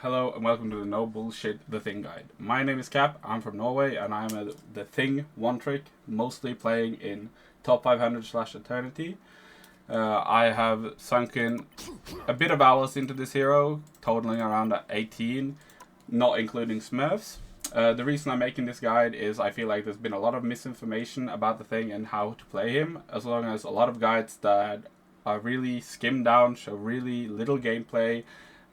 Hello and welcome to the No Bullshit The Thing Guide. My name is Cap, I'm from Norway and I'm a The Thing one trick, mostly playing in top 500/Eternity. I have sunk in a bit of hours into this hero, totaling around 18, not including Smurfs. The reason I'm making this guide is I feel like there's been a lot of misinformation about the Thing and how to play him, as long as a lot of guides that are really skimmed down, show really little gameplay,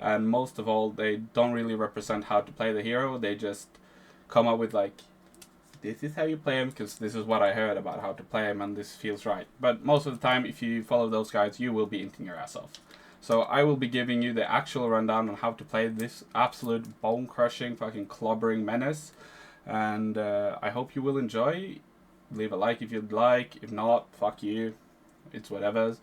and most of all, they don't really represent how to play the hero. They just come up with like, this is how you play him because this is what I heard about how to play him and this feels right. But most of the time, if you follow those guides, you will be inting your ass off. So I will be giving you the actual rundown on how to play this absolute bone-crushing, fucking clobbering menace. And I hope you will enjoy. Leave a like if you'd like. If not, fuck you. It's whatever.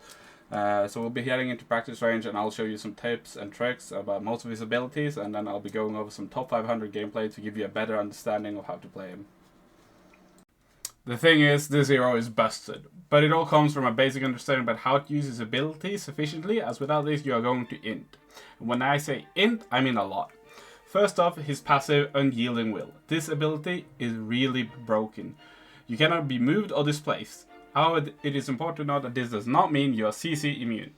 So we'll be heading into practice range and I'll show you some tips and tricks about most of his abilities, and then I'll be going over some top 500 gameplay to give you a better understanding of how to play him. The thing is, this hero is busted, but it all comes from a basic understanding about how to use his abilities sufficiently, as without this you are going to int. And when I say int, I mean a lot. First off, his passive Unyielding Will. This ability is really broken. You cannot be moved or displaced. However, it is important to note that this does not mean you are CC immune.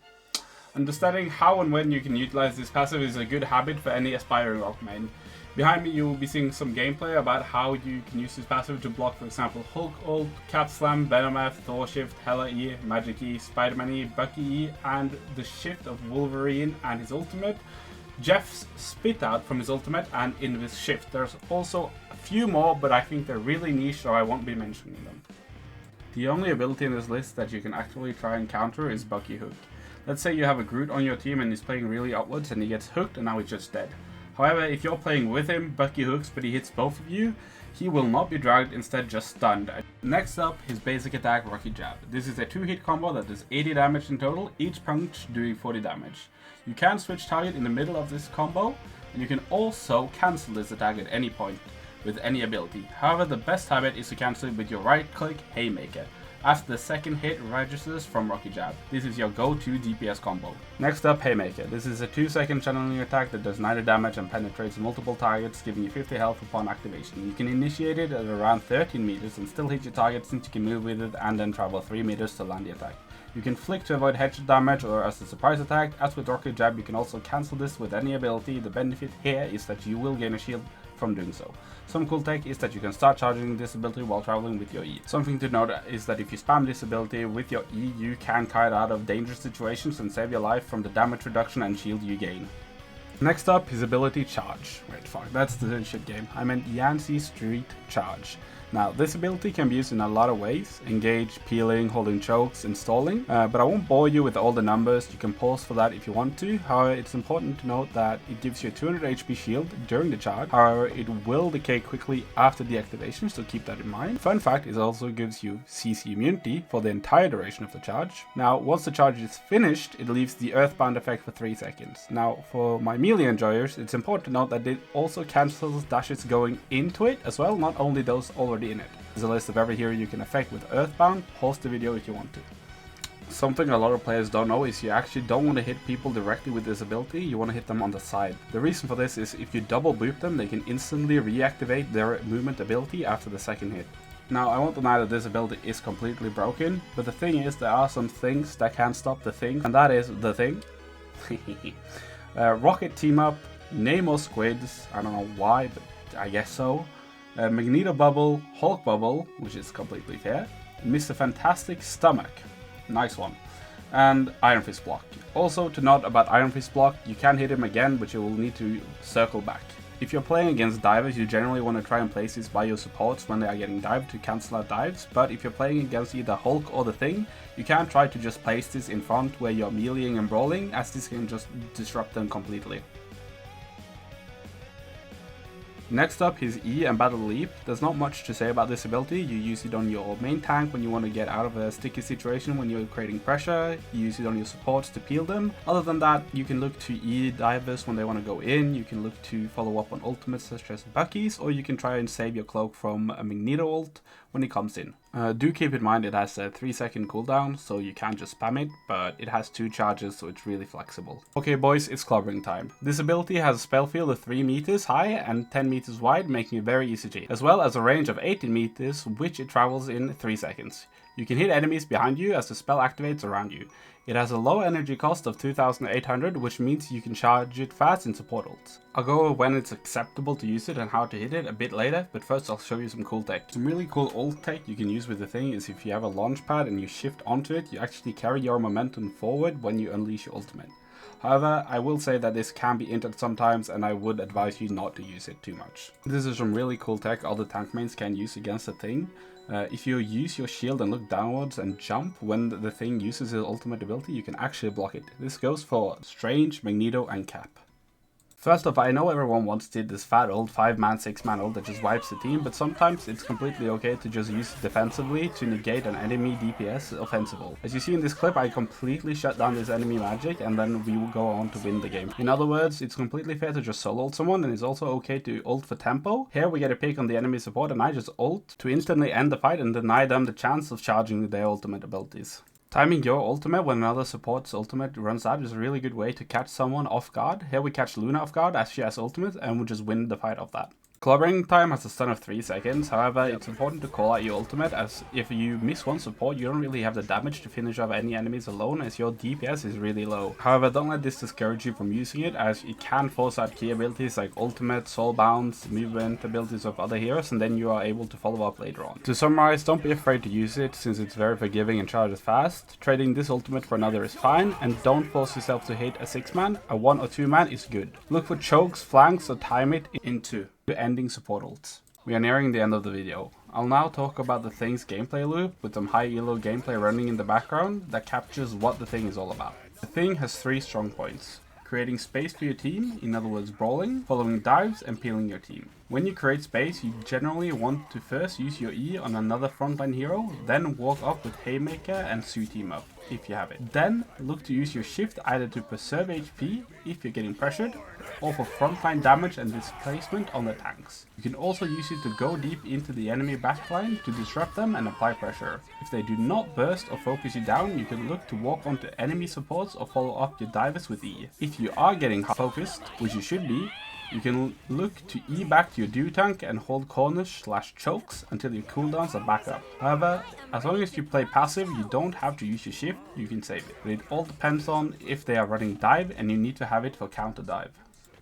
Understanding how and when you can utilize this passive is a good habit for any aspiring rock main. Behind me you will be seeing some gameplay about how you can use this passive to block, for example, Hulk ult, Cap Slam, Venom F, Thor shift, Hela E, Magic E, Spider-Man E, Bucky E, and the shift of Wolverine and his ultimate, Jeff's spit out from his ultimate, and Invis shift. There's also a few more, but I think they're really niche, so I won't be mentioning them. The only ability in this list that you can actually try and counter is Bucky Hook. Let's say you have a Groot on your team and he's playing really upwards and he gets hooked and now he's just dead. However, if you're playing with him, Bucky hooks but he hits both of you, he will not be dragged, instead just stunned. Next up, his basic attack, Rocky Jab. This is a 2-hit combo that does 80 damage in total, each punch doing 40 damage. You can switch target in the middle of this combo, and you can also cancel this attack at any point with any ability. However, the best habit is to cancel it with your right click Haymaker, after the second hit registers from Rocky Jab. This is your go-to DPS combo. Next up, Haymaker. This is a 2-second channeling attack that does 90 damage and penetrates multiple targets, giving you 50 health upon activation. You can initiate it at around 13 meters and still hit your target, since you can move with it and then travel 3 meters to land the attack. You can flick to avoid headshot damage or as a surprise attack. As with Rocky Jab, you can also cancel this with any ability. The benefit here is that you will gain a shield from doing so. Some cool tech is that you can start charging this ability while traveling with your E. Something to note is that if you spam this ability with your E, you can kite out of dangerous situations and save your life from the damage reduction and shield you gain. Next up, his ability Charge. Wait, fuck, that's the shit game. I meant Yancey Street Charge. Now, this ability can be used in a lot of ways: engage, peeling, holding chokes, and stalling, but I won't bore you with all the numbers. You can pause for that if you want to. However, it's important to note that it gives you a 200 HP shield during the charge. However, it will decay quickly after the activation, so keep that in mind. Fun fact, it also gives you CC immunity for the entire duration of the charge. Now, once the charge is finished, it leaves the Earthbound effect for 3 seconds. Now, for my melee enjoyers, it's important to note that it also cancels dashes going into it as well, not only those already in it. There's a list of every hero you can affect with Earthbound. Pause the video if you want to. Something a lot of players don't know is you actually don't want to hit people directly with this ability, you want to hit them on the side. The reason for this is if you double boop them, they can instantly reactivate their movement ability after the second hit. Now, I won't deny that this ability is completely broken, but the thing is, there are some things that can stop the Thing, and that is the Thing. Rocket Team Up, Namor Squids, I don't know why, but I guess so. Magneto Bubble, Hulk Bubble, which is completely fair, Mr. Fantastic Stomach, nice one, and Iron Fist Block. Also, to note about Iron Fist Block, you can hit him again, but you will need to circle back. If you're playing against divers, you generally want to try and place this by your supports when they are getting dived to cancel out dives, but if you're playing against either Hulk or the Thing, you can try to just place this in front where you're meleeing and brawling, as this can just disrupt them completely. Next up, his E and Battle Leap. There's not much to say about this ability. You use it on your main tank when you want to get out of a sticky situation when you're creating pressure. You use it on your supports to peel them. Other than that, you can look to E divers when they want to go in. You can look to follow up on ultimates such as Bucky's, or you can try and save your cloak from a Magneto ult when he comes in. Do keep in mind it has a 3-second cooldown, so you can't just spam it, but it has 2 charges, so it's really flexible. Okay boys, it's clobbering time. This ability has a spell field of 3 meters high and 10 meters wide, making it very easy to hit, as well as a range of 18 meters, which it travels in 3 seconds. You can hit enemies behind you as the spell activates around you. It has a low energy cost of 2800, which means you can charge it fast into support ults. I'll go over when it's acceptable to use it and how to hit it a bit later, but first I'll show you some cool tech. Some really cool ult tech you can use with the thing is if you have a launch pad and you shift onto it, you actually carry your momentum forward when you unleash your ultimate. However, I will say that this can be injured sometimes, and I would advise you not to use it too much. This is some really cool tech other tank mains can use against the thing. If you use your shield and look downwards and jump when the thing uses its ultimate ability, you can actually block it. This goes for Strange, Magneto and Cap. First off, I know everyone wants this fat old 5-man, 6-man ult that just wipes the team, but sometimes it's completely okay to just use it defensively to negate an enemy DPS offensive ult. As you see in this clip, I completely shut down this enemy magic and then we will go on to win the game. In other words, it's completely fair to just solo ult someone, and it's also okay to ult for tempo. Here we get a pick on the enemy support and I just ult to instantly end the fight and deny them the chance of charging their ultimate abilities. Timing your ultimate when another support's ultimate runs out is a really good way to catch someone off guard. Here we catch Luna off guard as she has ultimate and we just win the fight off that. Clobbering time has a stun of 3 seconds, however it's important to call out your ultimate, as if you miss one support you don't really have the damage to finish off any enemies alone, as your DPS is really low. However, don't let this discourage you from using it, as it can force out key abilities like ultimate, soul bounce, movement abilities of other heroes, and then you are able to follow up later on. To summarize, don't be afraid to use it since it's very forgiving and charges fast. Trading this ultimate for another is fine, and don't force yourself to hit a 6-man, a 1 or 2-man is good. Look for chokes, flanks, or time it into ending support ults. We are nearing the end of the video. I'll now talk about the Thing's gameplay loop with some high elo gameplay running in the background that captures what the Thing is all about. The Thing has 3 strong points: creating space for your team, in other words brawling, following dives, and peeling your team. When you create space, you generally want to first use your E on another frontline hero, then walk up with Haymaker and Sue team up, if you have it. Then look to use your shift either to preserve HP if you're getting pressured, or for frontline damage and displacement on the tanks. You can also use it to go deep into the enemy backline to disrupt them and apply pressure. If they do not burst or focus you down, you can look to walk onto enemy supports or follow up your divers with E. If you are getting focused, which you should be, you can look to E back to your do tank and hold corners/chokes until your cooldowns are back up. However, as long as you play passive, you don't have to use your shift, you can save it. But it all depends on if they are running dive and you need to have it for counter dive.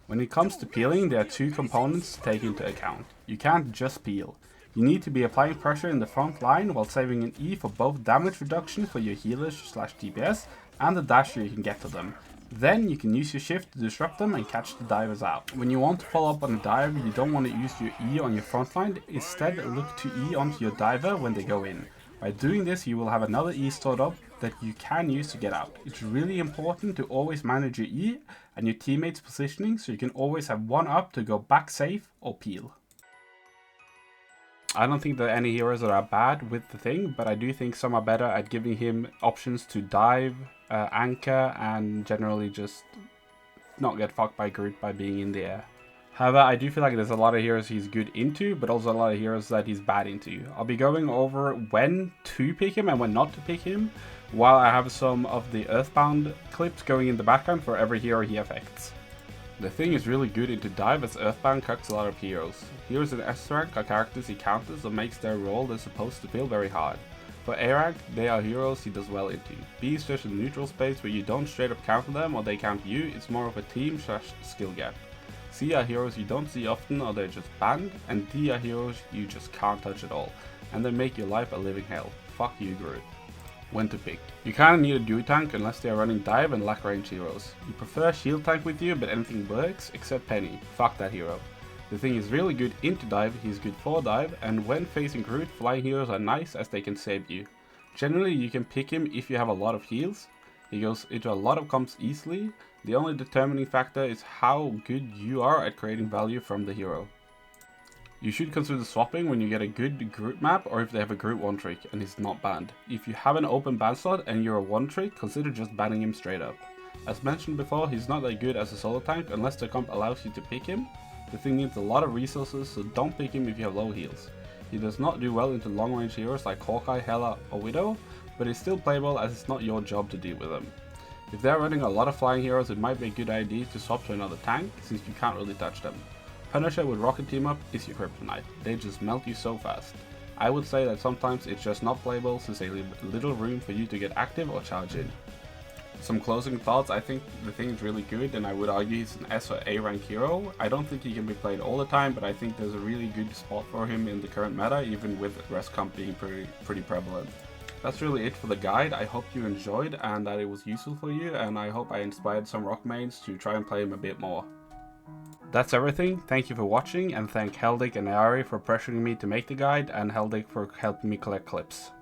When it comes to peeling, there are 2 components to take into account. You can't just peel. You need to be applying pressure in the front line while saving an E for both damage reduction for your healers/DPS and the dash you can get to them. Then you can use your shift to disrupt them and catch the divers out. When you want to follow up on a dive, you don't want to use your E on your front line. Instead, look to E onto your diver when they go in. By doing this, you will have another E stored up that you can use to get out. It's really important to always manage your E and your teammates' positioning, so you can always have one up to go back safe or peel. I don't think there are any heroes that are bad with the Thing, but I do think some are better at giving him options to dive, anchor, and generally just not get fucked by Groot by being in the air. However, I do feel like there's a lot of heroes he's good into, but also a lot of heroes that he's bad into. I'll be going over when to pick him and when not to pick him, while I have some of the Earthbound clips going in the background for every hero he affects. The Thing is really good into dive, as Earthbound cuts a lot of heroes. Heroes in S rank are characters he counters or makes their role they're supposed to feel very hard. For A rank, they are heroes he does well into. B is just a neutral space where you don't straight up counter them or they counter you, it's more of a team/skill gap. C are heroes you don't see often or they're just banned, and D are heroes you just can't touch at all, and they make your life a living hell. Fuck you, Groot. When to pick. You kinda need a duo tank unless they are running dive and lack range heroes. You prefer shield tank with you, but anything works except Penny. Fuck that hero. The Thing is really good into dive, he's good for dive, and when facing Groot, flying heroes are nice as they can save you. Generally you can pick him if you have a lot of heals. He goes into a lot of comps easily. The only determining factor is how good you are at creating value from the hero. You should consider swapping when you get a good Groot map or if they have a Groot one trick and he's not banned. If you have an open ban slot and you're a one trick, consider just banning him straight up. As mentioned before, he's not that good as a solo tank unless the comp allows you to pick him. The Thing needs a lot of resources, so don't pick him if you have low heals. He does not do well into long range heroes like Hawkeye, Hela or Widow, but is still playable as it's not your job to deal with them. If they're running a lot of flying heroes, it might be a good idea to swap to another tank, since you can't really touch them. Punisher with Rocket Team Up is your kryptonite, they just melt you so fast. I would say that sometimes it's just not playable since they leave little room for you to get active or charge in. Some closing thoughts, I think the Thing is really good and I would argue he's an S or A rank hero. I don't think he can be played all the time, but I think there's a really good spot for him in the current meta, even with rest comp being pretty prevalent. That's really it for the guide. I hope you enjoyed and that it was useful for you, and I hope I inspired some rock mains to try and play him a bit more. That's everything. Thank you for watching, and thank Heldig and Ayari for pressuring me to make the guide, and Heldig for helping me collect clips.